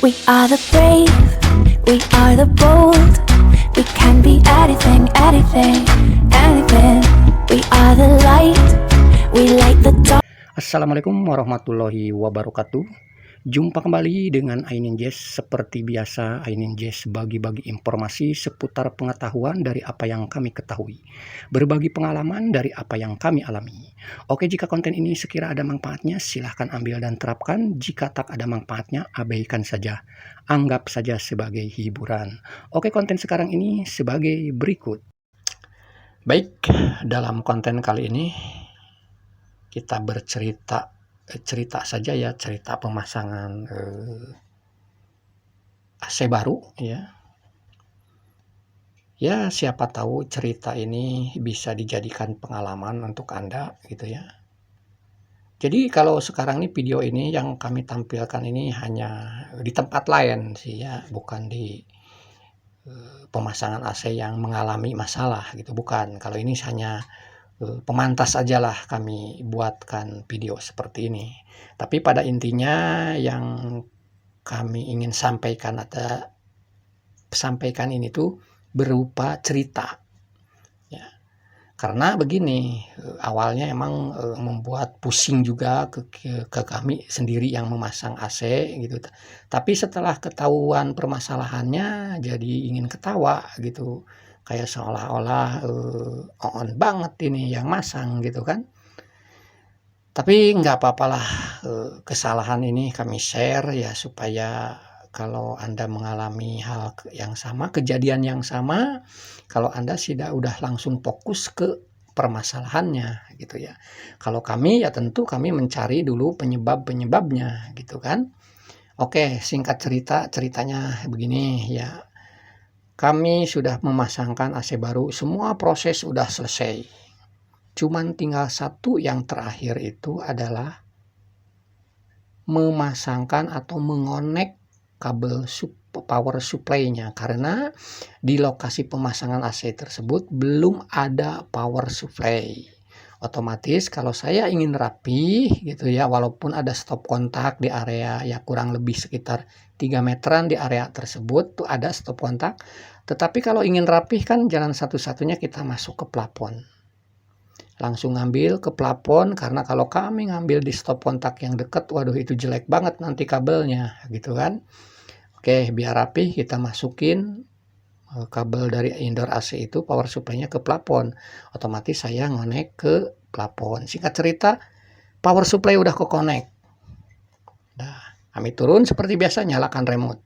We are the brave, we are the bold. We can be anything, anything, anything. We are the light, we light the dark. Assalamualaikum warahmatullahi wabarakatuh. Jumpa kembali dengan Ainin Jazz. Seperti biasa, Ainin Jazz bagi-bagi informasi seputar pengetahuan dari apa yang kami ketahui, berbagi pengalaman dari apa yang kami alami. Oke, jika konten ini sekira ada manfaatnya, silahkan ambil dan terapkan. Jika tak ada manfaatnya, abaikan saja. Anggap saja sebagai hiburan. Oke, konten sekarang ini sebagai berikut. Baik, dalam konten kali ini kita cerita saja ya, cerita pemasangan AC baru ya. Ya, siapa tahu cerita ini bisa dijadikan pengalaman untuk Anda gitu ya. Jadi kalau sekarang ini video ini yang kami tampilkan ini hanya di tempat lain sih ya, bukan di pemasangan AC yang mengalami masalah gitu, bukan. Kalau ini hanya pemantas ajalah kami buatkan video seperti ini. Tapi pada intinya yang kami ingin sampaikan ini tuh berupa cerita ya. Karena begini, awalnya emang membuat pusing juga ke kami sendiri yang memasang AC gitu. Tapi setelah ketahuan permasalahannya jadi ingin ketawa gitu. Kayak seolah-olah on banget ini yang masang gitu kan. Tapi nggak apa-apalah, kesalahan ini kami share ya supaya kalau Anda mengalami hal yang sama, kejadian yang sama, kalau Anda udah langsung fokus ke permasalahannya gitu ya. Kalau kami ya tentu kami mencari dulu penyebabnya gitu kan. Oke, singkat ceritanya begini ya. Kami sudah memasangkan AC baru, semua proses sudah selesai. Cuman tinggal satu yang terakhir itu adalah memasangkan atau mengonek kabel power supply-nya, karena di lokasi pemasangan AC tersebut belum ada power supply. Otomatis kalau saya ingin rapi gitu ya, walaupun ada stop kontak di area ya kurang lebih sekitar 3 meteran di area tersebut tuh ada stop kontak, tetapi kalau ingin rapih kan jalan satu-satunya kita masuk ke plafon. Langsung ngambil ke plafon, karena kalau kami ngambil di stop kontak yang dekat, waduh itu jelek banget nanti kabelnya gitu kan. Oke, biar rapi kita masukin kabel dari indoor AC itu power supply-nya ke plafon. Otomatis saya ngonek ke plafon. Singkat cerita, power supply udah ke-connect. Nah, kami turun seperti biasa, nyalakan remote.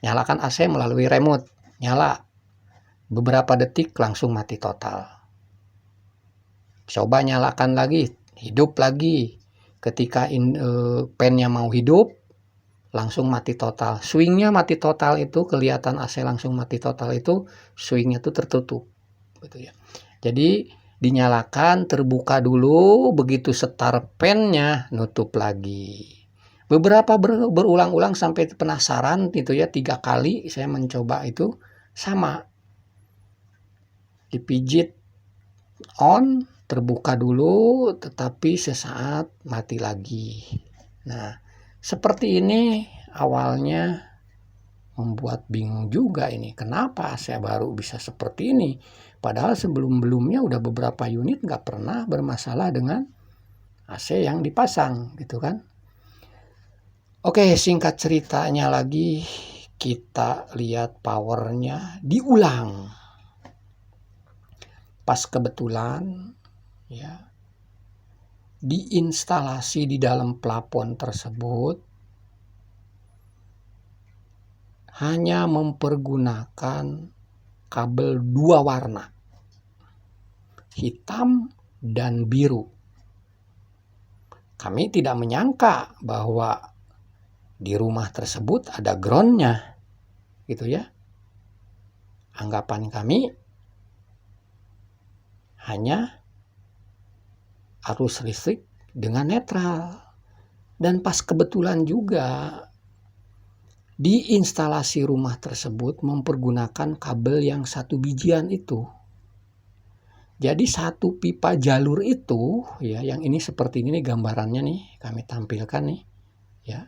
Nyalakan AC melalui remote. Nyala. Beberapa detik langsung mati total. Coba nyalakan lagi, hidup lagi. Ketika pennya mau hidup, langsung mati total. Swingnya mati total itu kelihatan AC langsung mati total itu swingnya tuh tertutup gitu ya. Jadi dinyalakan, terbuka dulu, begitu setar pennya nutup lagi. Beberapa berulang-ulang sampai penasaran gitu ya, 3 kali saya mencoba itu sama. Dipijit on, terbuka dulu, tetapi sesaat mati lagi. Nah, seperti ini awalnya membuat bingung juga ini. Kenapa AC baru bisa seperti ini? Padahal sebelum-belumnya udah beberapa unit nggak pernah bermasalah dengan AC yang dipasang gitu kan. Oke, singkat ceritanya lagi kita lihat powernya diulang. Pas kebetulan ya diinstalasi di dalam plafon tersebut hanya mempergunakan kabel 2 warna, hitam dan biru. Kami tidak menyangka bahwa di rumah tersebut ada groundnya gitu ya. Anggapan kami hanya arus listrik dengan netral. Dan pas kebetulan juga di instalasi rumah tersebut mempergunakan kabel yang 1 bijian itu. Jadi 1 pipa jalur itu ya, yang ini seperti ini nih gambarannya nih kami tampilkan nih ya.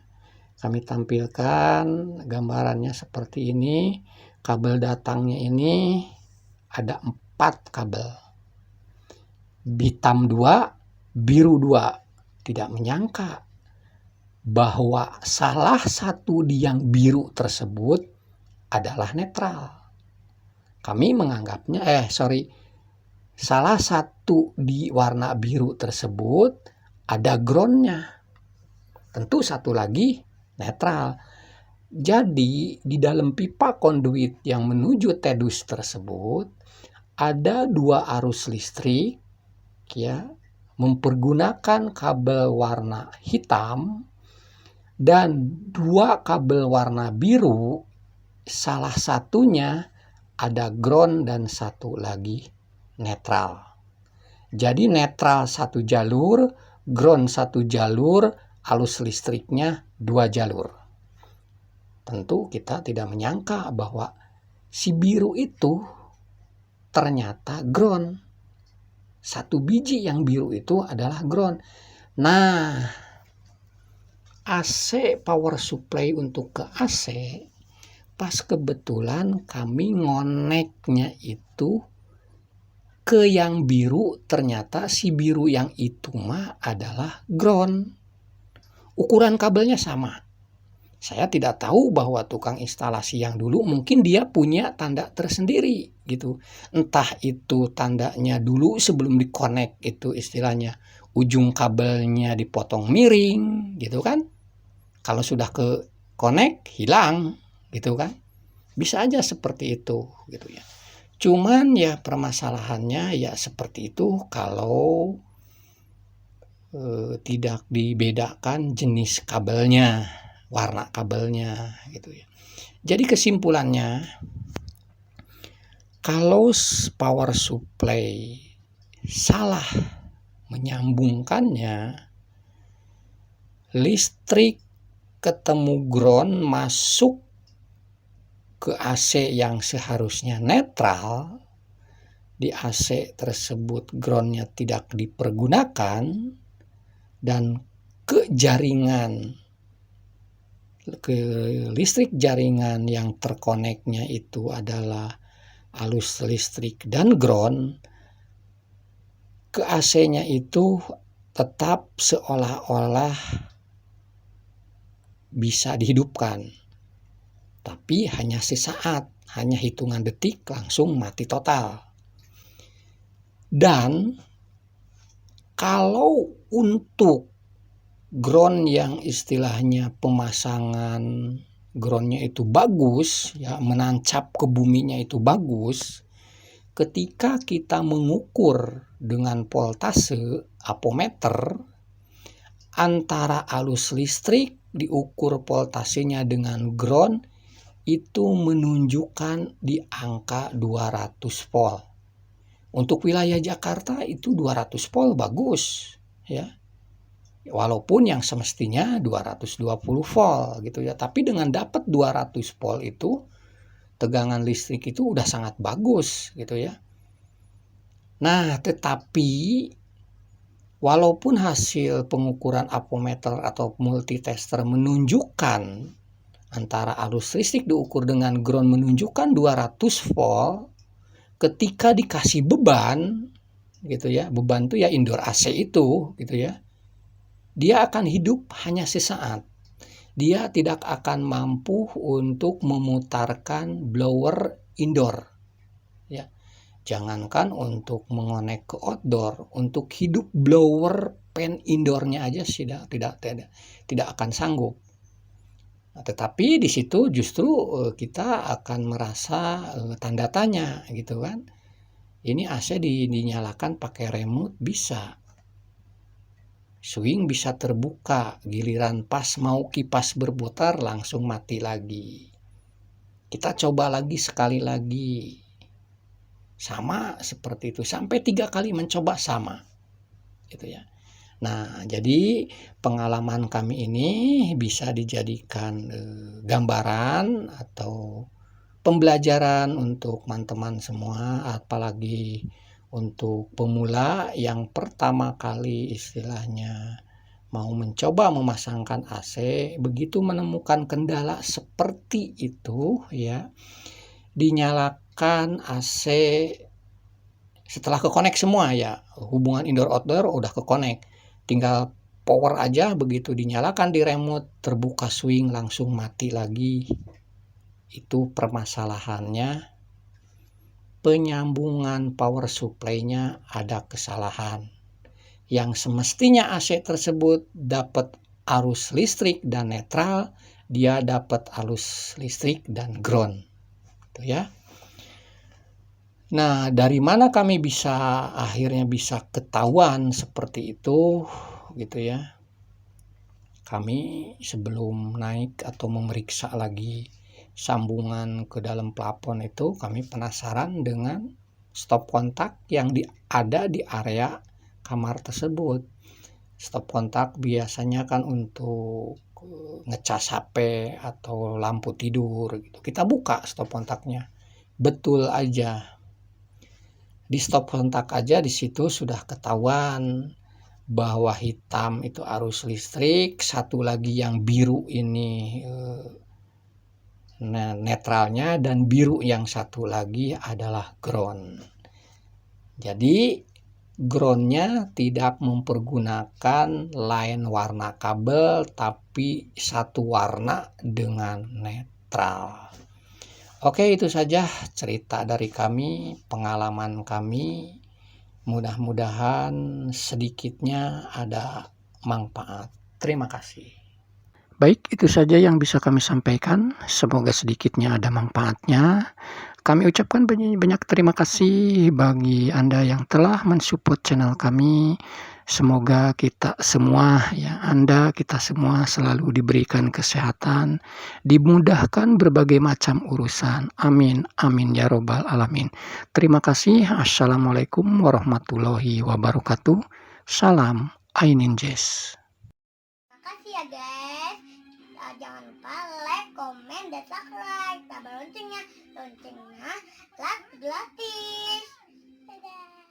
Kami tampilkan gambarannya seperti ini. Kabel datangnya ini ada 4 kabel. Hitam 2, biru 2. Tidak menyangka bahwa salah satu di yang biru tersebut adalah netral. Kami menganggapnya, salah satu di warna biru tersebut ada groundnya. Tentu satu lagi netral. Jadi di dalam pipa konduit yang menuju tedus tersebut ada 2 arus listrik ya, mempergunakan kabel warna hitam dan 2 kabel warna biru. Salah satunya ada ground dan satu lagi netral. Jadi netral 1 jalur, ground 1 jalur, arus listriknya 2 jalur. Tentu kita tidak menyangka bahwa si biru itu ternyata ground. 1 biji yang biru itu adalah ground. Nah, AC power supply untuk ke AC, pas kebetulan kami ngoneknya itu ke yang biru, ternyata si biru yang itu mah adalah ground. Ukuran kabelnya sama. Saya tidak tahu bahwa tukang instalasi yang dulu mungkin dia punya tanda tersendiri gitu. Entah itu tandanya dulu sebelum dikonek itu istilahnya ujung kabelnya dipotong miring gitu kan. Kalau sudah ke konek hilang gitu kan. Bisa aja seperti itu gitu ya. Cuman ya permasalahannya ya seperti itu kalau tidak dibedakan jenis kabelnya, warna kabelnya gitu ya. Jadi kesimpulannya, kalau power supply salah menyambungkannya, listrik ketemu ground masuk ke AC yang seharusnya netral, di AC tersebut groundnya tidak dipergunakan, dan ke listrik jaringan yang terkoneknya itu adalah arus listrik dan ground, ke AC-nya itu tetap seolah-olah bisa dihidupkan, tapi hanya sesaat, hanya hitungan detik langsung mati total. Dan kalau untuk ground yang istilahnya pemasangan groundnya itu bagus ya, menancap ke buminya itu bagus, ketika kita mengukur dengan voltase amperemeter antara arus listrik diukur voltasenya dengan ground itu menunjukkan di angka 200 volt. Untuk wilayah Jakarta itu 200 volt bagus ya. Walaupun yang semestinya 220 volt gitu ya. Tapi dengan dapat 200 volt itu tegangan listrik itu udah sangat bagus gitu ya. Nah, tetapi walaupun hasil pengukuran amperemeter atau multitester menunjukkan antara arus listrik diukur dengan ground menunjukkan 200 volt, ketika dikasih beban gitu ya, beban itu ya indoor AC itu gitu ya, dia akan hidup hanya sesaat. Dia tidak akan mampu untuk memutarkan blower indoor ya. Jangankan untuk mengonek ke outdoor, untuk hidup blower fan indoornya aja tidak akan sanggup. Nah, tetapi di situ justru kita akan merasa tanda tanya gitu kan. Ini AC dinyalakan pakai remote bisa. Swing bisa terbuka, giliran pas mau kipas berputar langsung mati lagi. Kita coba lagi sekali lagi. Sama seperti itu, sampai 3 kali mencoba sama. Gitu ya. Nah, jadi pengalaman kami ini bisa dijadikan gambaran atau pembelajaran untuk teman-teman semua, apalagi untuk pemula yang pertama kali istilahnya mau mencoba memasangkan AC, begitu menemukan kendala seperti itu ya, dinyalakan AC setelah ke-connect semua ya, hubungan indoor outdoor udah ke-connect, tinggal power aja, begitu dinyalakan di remote terbuka swing langsung mati lagi. Itu permasalahannya, penyambungan power supply-nya ada kesalahan. Yang semestinya AC tersebut dapat arus listrik dan netral, dia dapat arus listrik dan ground. Gitu ya. Nah, dari mana kami akhirnya bisa ketahuan seperti itu gitu ya. Kami sebelum naik atau memeriksa lagi sambungan ke dalam plafon itu, kami penasaran dengan stop kontak yang ada di area kamar tersebut. Stop kontak biasanya kan untuk ngecas HP atau lampu tidur gitu. Kita buka stop kontaknya. Betul aja. Di stop kontak aja di situ sudah ketahuan bahwa hitam itu arus listrik, satu lagi yang biru ini netralnya, dan biru yang satu lagi adalah ground. Jadi groundnya tidak mempergunakan lain warna kabel tapi satu warna dengan netral. Oke, itu saja cerita dari kami, pengalaman kami. Mudah-mudahan sedikitnya ada manfaat. Terima kasih. Baik, itu saja yang bisa kami sampaikan. Semoga sedikitnya ada manfaatnya. Kami ucapkan banyak terima kasih bagi Anda yang telah mensupport channel kami. Semoga kita semua kita semua selalu diberikan kesehatan, dimudahkan berbagai macam urusan. Amin, amin ya robbal alamin. Terima kasih. Assalamualaikum warahmatullahi wabarakatuh. Salam Ainin Jazz. Makasih ya guys. Jangan lupa like, komen, dan subscribe. Tambah loncengnya like gratis. Dadah.